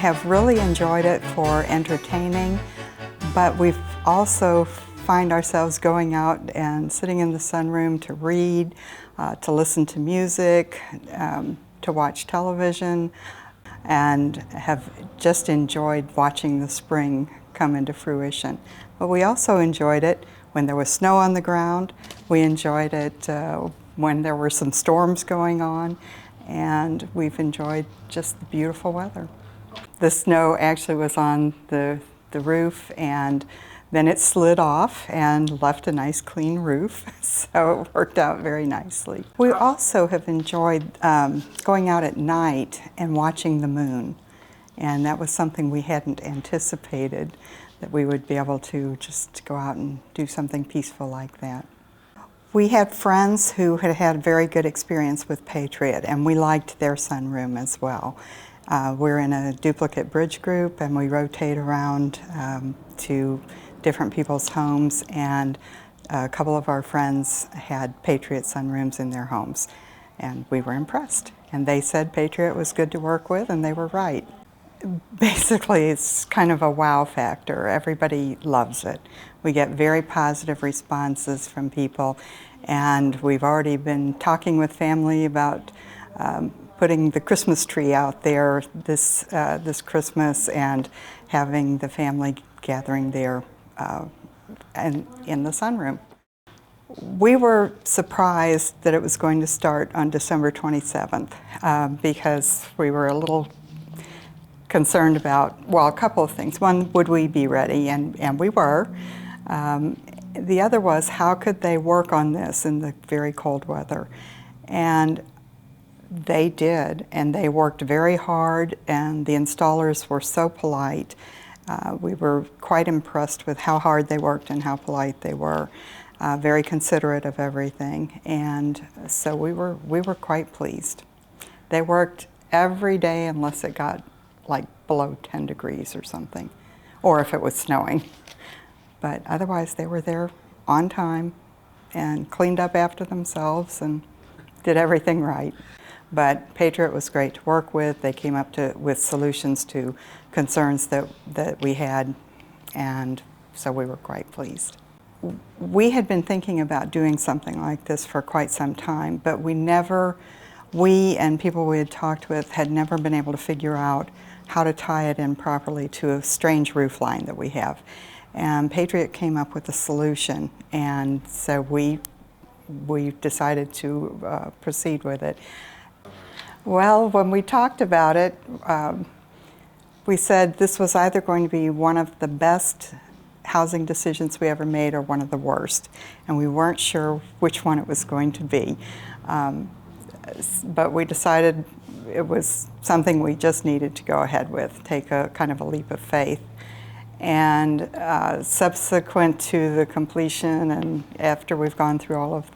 have really enjoyed it for entertaining, but we've also find ourselves going out and sitting in the sunroom to read, to listen to music, to watch television, and have just enjoyed watching the spring come into fruition. But we also enjoyed it when there was snow on the ground. We enjoyed it when there were some storms going on, and we've enjoyed just the beautiful weather. The snow actually was on the roof, and then it slid off and left a nice clean roof, so it worked out very nicely. We also have enjoyed going out at night and watching the moon, and that was something we hadn't anticipated, that we would be able to just go out and do something peaceful like that. We had friends who had had a very good experience with Patriot, and we liked their sunroom as well. We're in a duplicate bridge group, and we rotate around to different people's homes, and a couple of our friends had Patriot sunrooms in their homes, and we were impressed. And they said Patriot was good to work with, and they were right. Basically, it's kind of a wow factor. Everybody loves it. We get very positive responses from people, and we've already been talking with family about putting the Christmas tree out there this Christmas and having the family gathering there and in the sunroom. We were surprised that it was going to start on December 27th because we were a little concerned about, well, a couple of things. One, would we be ready? And we were. The other was, how could they work on this in the very cold weather? And they did, and they worked very hard, and the installers were so polite. We were quite impressed with how hard they worked and how polite they were, very considerate of everything, and so we were quite pleased. They worked every day unless it got like below 10 degrees or something, or if it was snowing. But otherwise they were there on time and cleaned up after themselves and did everything right. But Patriot was great to work with. They came up with solutions to concerns that we had, and so we were quite pleased. We had been thinking about doing something like this for quite some time, but we and people we had talked with had never been able to figure out how to tie it in properly to a strange roof line that we have. And Patriot came up with a solution, and so we decided to proceed with it. Well, when we talked about it, we said this was either going to be one of the best housing decisions we ever made or one of the worst, and we weren't sure which one it was going to be. But we decided it was something we just needed to go ahead with, take a kind of a leap of faith. And subsequent to the completion and after we've gone through all of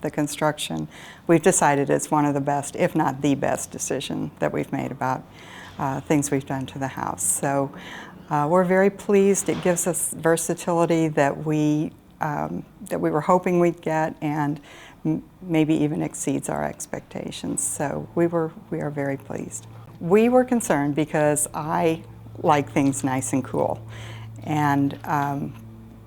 the construction, we've decided it's one of the best, if not the best decision that we've made about things we've done to the house. So we're very pleased. It gives us versatility that we were hoping we'd get, and maybe even exceeds our expectations. So we are very pleased. We were concerned because I like things nice and cool, and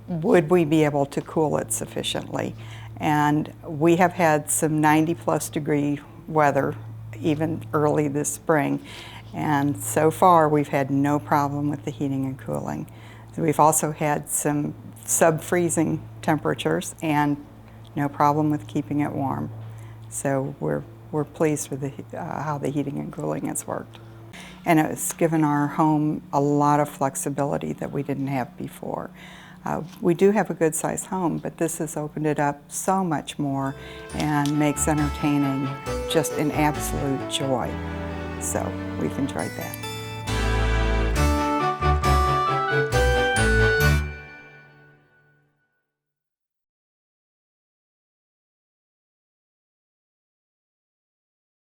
would we be able to cool it sufficiently? And we have had some 90+ degree weather even early this spring, and so far we've had no problem with the heating and cooling. So we've also had some sub-freezing temperatures and no problem with keeping it warm. So we're pleased with how the heating and cooling has worked. And it's given our home a lot of flexibility that we didn't have before. We do have a good-sized home, but this has opened it up so much more and makes entertaining just an absolute joy. So we've enjoyed that.